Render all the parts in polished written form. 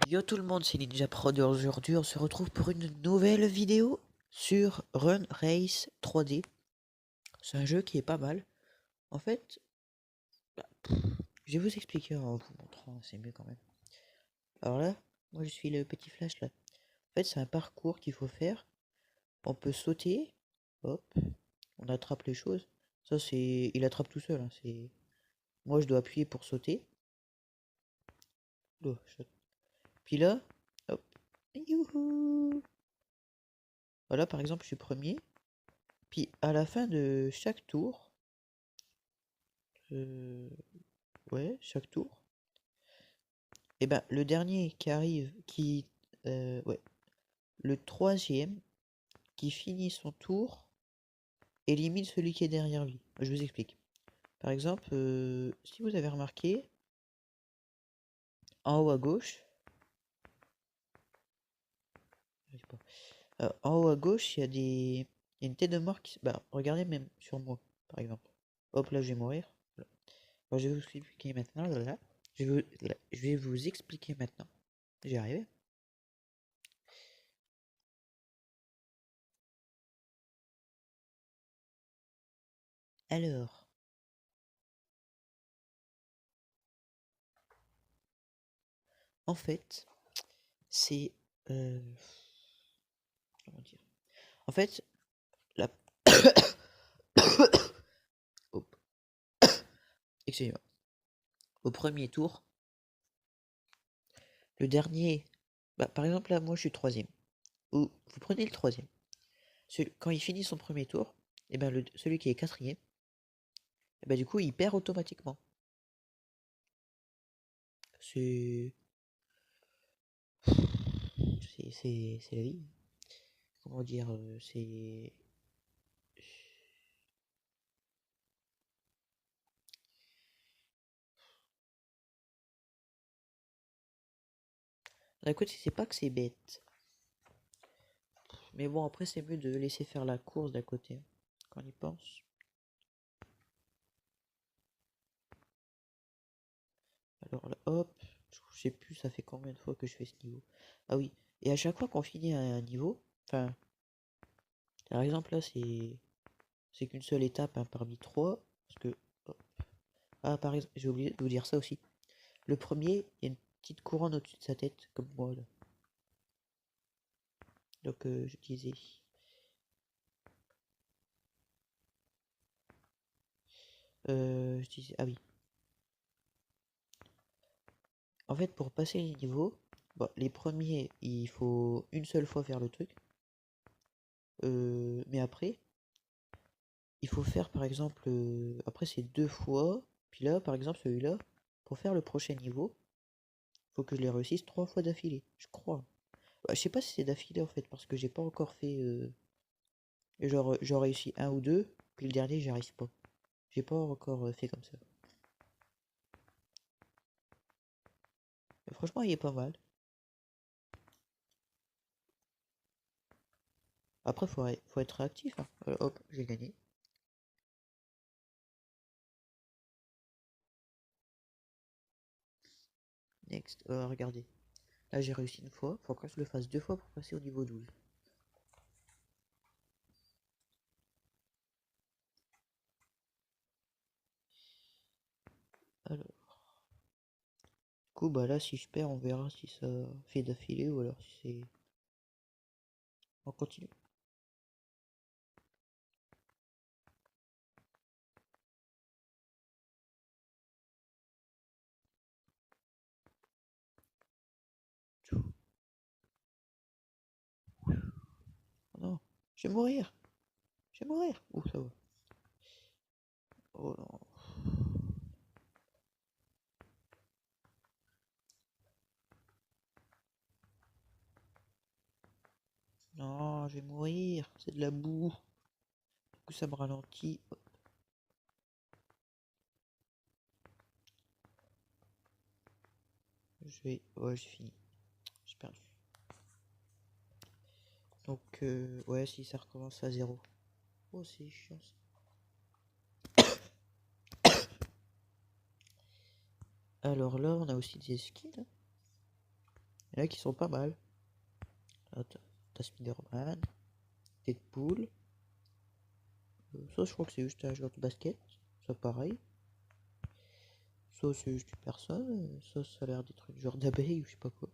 Yo tout le monde, c'est Ninja Prod et aujourd'hui on se retrouve pour une nouvelle vidéo sur Run Race 3D. C'est un jeu qui est pas mal. En fait, je vais vous expliquer en vous montrant, c'est mieux quand même. Alors là, moi je suis le petit flash là. En fait, c'est un parcours qu'il faut faire. On peut sauter, hop, on attrape les choses. Ça c'est, il attrape tout seul, hein. C'est, moi je dois appuyer pour sauter. Oh, puis là, hop, youhou. Voilà, par exemple, je suis premier. Puis à la fin de chaque tour, euh, ouais, chaque tour, et ben le dernier qui arrive, ouais, le troisième qui finit son tour élimine celui qui est derrière lui. Je vous explique. Par exemple, si vous avez remarqué, en haut à gauche, je sais pas, en haut à gauche, il y a une tête de mort bah, regardez même sur moi, par exemple. Hop là, je vais mourir. Voilà. Alors, je vais vous expliquer maintenant. Là. Je vais vous expliquer maintenant. J'y arrive. Alors, en fait, c'est comment dire? En fait, la Hop, excusez-moi. Au premier tour, le dernier, bah, par exemple là, moi je suis troisième. Ou vous prenez le troisième. Quand il finit son premier tour, et ben celui qui est quatrième, et ben du coup il perd automatiquement. C'est c'est la vie. Comment dire, c'est d'un côté c'est pas que c'est bête, mais bon après c'est mieux de laisser faire la course d'un côté hein, quand on y pense. Alors là, hop, je sais plus ça fait combien de fois que je fais ce niveau. Ah oui, et à chaque fois qu'on finit un niveau, enfin par exemple là c'est qu'une seule étape hein, parmi trois, parce que hop. Ah par exemple j'ai oublié de vous dire ça aussi. Le premier, il y a une petite couronne au-dessus de sa tête, comme moi là. Donc je disais. Je disais. Ah oui. En fait pour passer les niveaux, bon, les premiers il faut une seule fois faire le truc. Mais après, il faut faire par exemple. Après c'est deux fois. Puis là, par exemple, celui-là, pour faire le prochain niveau, faut que je les réussisse trois fois d'affilée, je crois. Bah, je sais pas si c'est d'affilée en fait, parce que j'ai pas encore fait. Genre, j'en réussi un ou deux, puis le dernier, j'y arrive pas. J'ai pas encore fait comme ça. Mais franchement, il est pas mal. Après, faut être réactif, hein. Hop, j'ai gagné. Next. Regardez. Là, j'ai réussi une fois. Faut que je le fasse deux fois pour passer au niveau 12. Alors, du coup, bah là, si je perds, on verra si ça fait d'affilée ou alors si c'est. On continue. Oh non, je vais mourir. Je vais mourir. Ouh, ça va. Oh non. Non, je vais mourir. C'est de la boue. Du coup, ça me ralentit. Je vais. Ouais, j'ai fini. J'ai perdu. Donc, ouais, si ça recommence à zéro. Oh, c'est chiant ça. Alors là, on a aussi des skills. Il y en a qui sont pas mal. T'as Spider-Man, Deadpool. Ça, je crois que c'est juste un joueur de basket. Ça, pareil. Ça, c'est juste une personne. Ça a l'air d'être une genre d'abeille ou je sais pas quoi.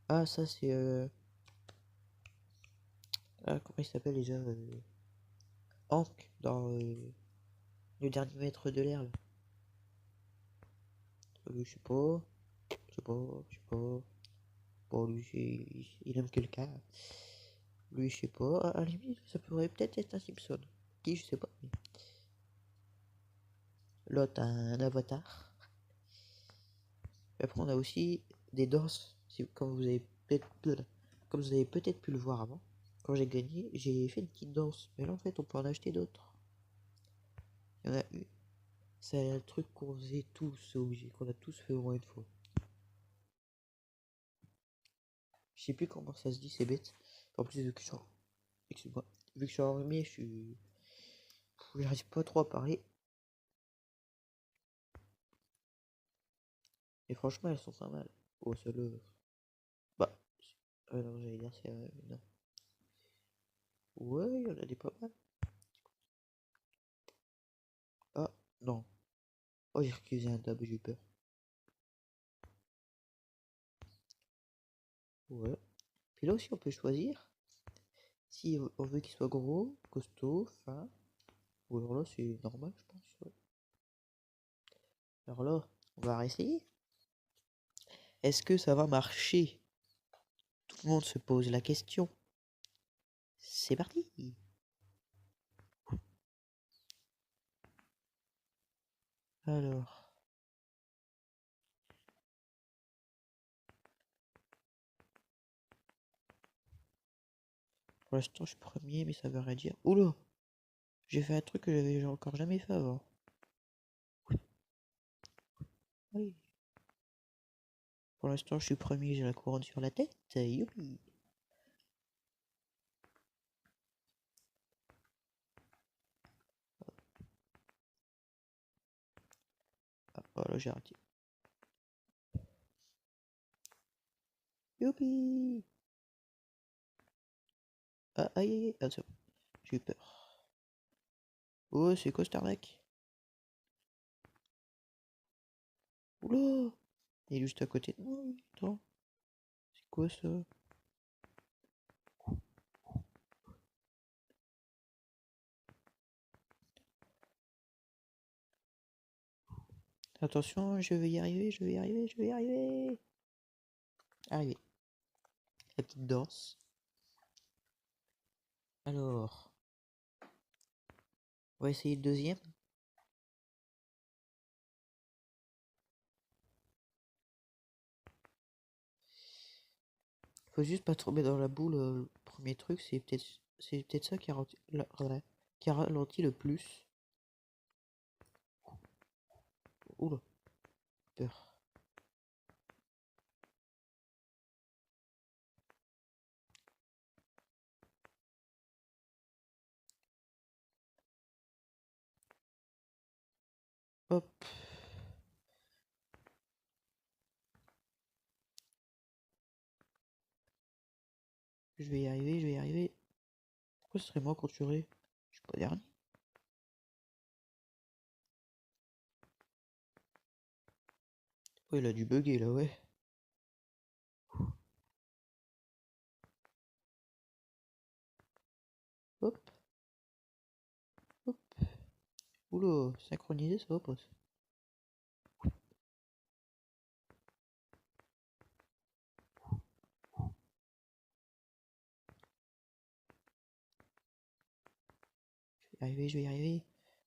Ah, ça, c'est. Ah, comment il s'appelle déjà Hank dans le dernier maître de l'air. Là. Lui, je sais pas. Je sais pas. Je sais pas. Bon, lui, il aime quelqu'un. Lui, je sais pas. À la limite, ça pourrait peut-être être un Simpson. Qui, je sais pas. Mais... L'autre, un avatar. Et après, on a aussi des danses. Comme vous avez peut-être pu le voir avant. Quand j'ai gagné, j'ai fait une petite danse. Mais là, en fait, on peut en acheter d'autres. Il y en a une. C'est un truc qu'on faisait tous, obligé, qu'on a tous fait au moins une fois. Je sais plus comment ça se dit, c'est bête. En plus, vu que je suis en... Excuse-moi. Vu que je suis enrhumé, j'arrive pas trop à parler. Et franchement, elles sont pas mal. Oh, celle-là. Bah. Non, j'allais dire, c'est. Non. Ouais, il y en a des pas mal. Ah, non. Oh, j'ai recusé un tab, j'ai eu peur. Ouais. Puis là aussi, on peut choisir si on veut qu'il soit gros, costaud, fin. Ou alors là, c'est normal, je pense. Ouais. Alors là, on va réessayer. Est-ce que ça va marcher? Tout le monde se pose la question. C'est parti. Alors, pour l'instant, je suis premier, mais ça veut rien dire. Oula, j'ai fait un truc que j'avais encore jamais fait avant. Oui. Pour l'instant, je suis premier, j'ai la couronne sur la tête. Youpi. Ah, voilà, j'ai raté. Youpi. Ah, aïe, aïe, aïe. Ah, c'est bon. J'ai eu peur. Oh, c'est quoi, Starnak? Oula. Il est juste à côté de moi. Attends. C'est quoi ça? Attention, je vais y arriver, je vais y arriver, je vais y arriver. Arrivé. La petite danse. Alors, on va essayer le deuxième. Faut juste pas tomber dans la boule. Le premier truc, c'est peut-être ça qui a ralenti le plus. Oula, peur. Hop. Je vais y arriver, je vais y arriver. Pourquoi ce serait moi qu'on tuerait? Je suis pas dernier. Oh, il a dû bugger là, ouais. Hop, hop. Oula, synchronisé, ça va pas. Je vais y arriver, je vais y arriver.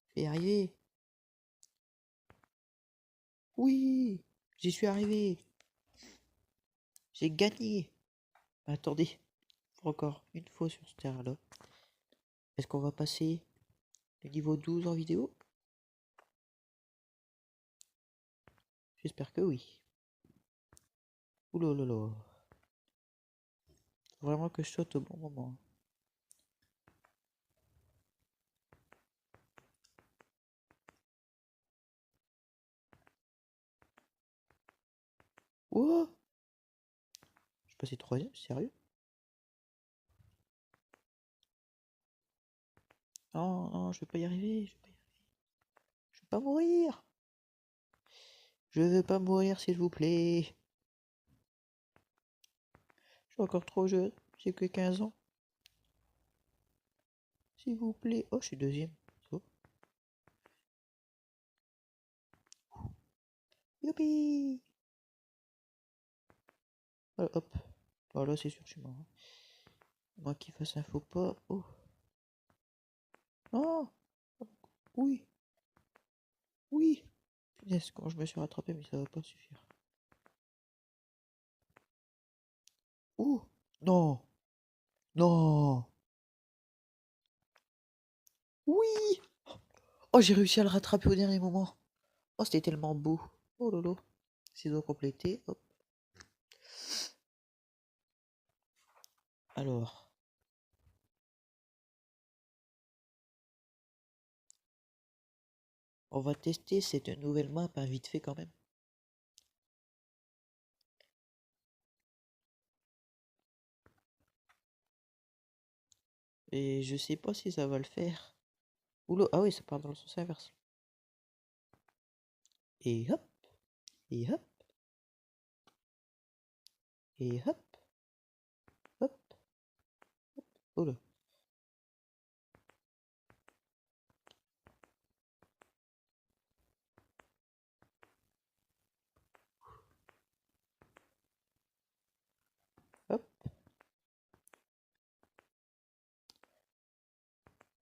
Je vais y arriver. Oui, j'y suis arrivé. J'ai gagné. Attendez, encore une fois sur ce terrain-là. Est-ce qu'on va passer le niveau 12 en vidéo? J'espère que oui. Oula là là. Faut vraiment que je saute au bon moment. Oh! passer 3ème, sérieux? Non, non, je vais pas y arriver, je vais pas y arriver. Je vais pas mourir. Je veux pas mourir, s'il vous plaît. Je suis encore trop jeune, j'ai que 15 ans. S'il vous plaît. Oh, je suis 2ème. Oh. Youpi! Voilà, hop. Voilà, c'est sûr, je suis mort. Moi qui fasse un faux pas. Oh. Non! Oui! Oui! Punaise, quand je me suis rattrapé, mais ça va pas suffire. Oh! Non! Non! Oui! Oh, j'ai réussi à le rattraper au dernier moment. Oh, c'était tellement beau. Oh lolo. Ciseaux complétés. Hop. Alors. On va tester cette nouvelle map, hein, vite fait quand même. Et je sais pas si ça va le faire. Oula, ah oui, ça part dans le sens inverse. Et hop, et hop, et hop, hop, oula. Hop.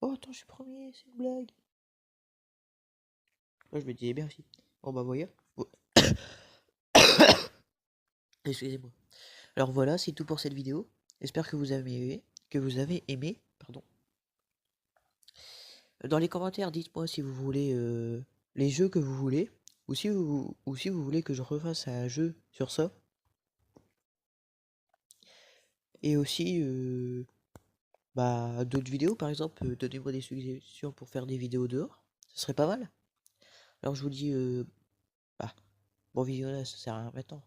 Oh, attends, je suis premier, c'est une blague. Moi, je me disais bien aussi. Bon, bah, voyez. Oh. Excusez-moi. Alors voilà, c'est tout pour cette vidéo. J'espère que vous avez aimé, pardon. Dans les commentaires, dites-moi si vous voulez les jeux que vous voulez, ou si vous voulez que je refasse un jeu sur ça. Et aussi, bah, d'autres vidéos, par exemple, donnez-moi des suggestions pour faire des vidéos dehors. Ce serait pas mal. Alors je vous dis, bah, bon visionnage, ça sert à rien maintenant.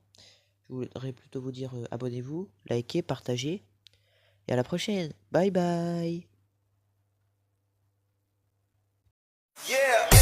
Je voudrais plutôt vous dire abonnez-vous, likez, partagez. Et à la prochaine. Bye bye. Yeah.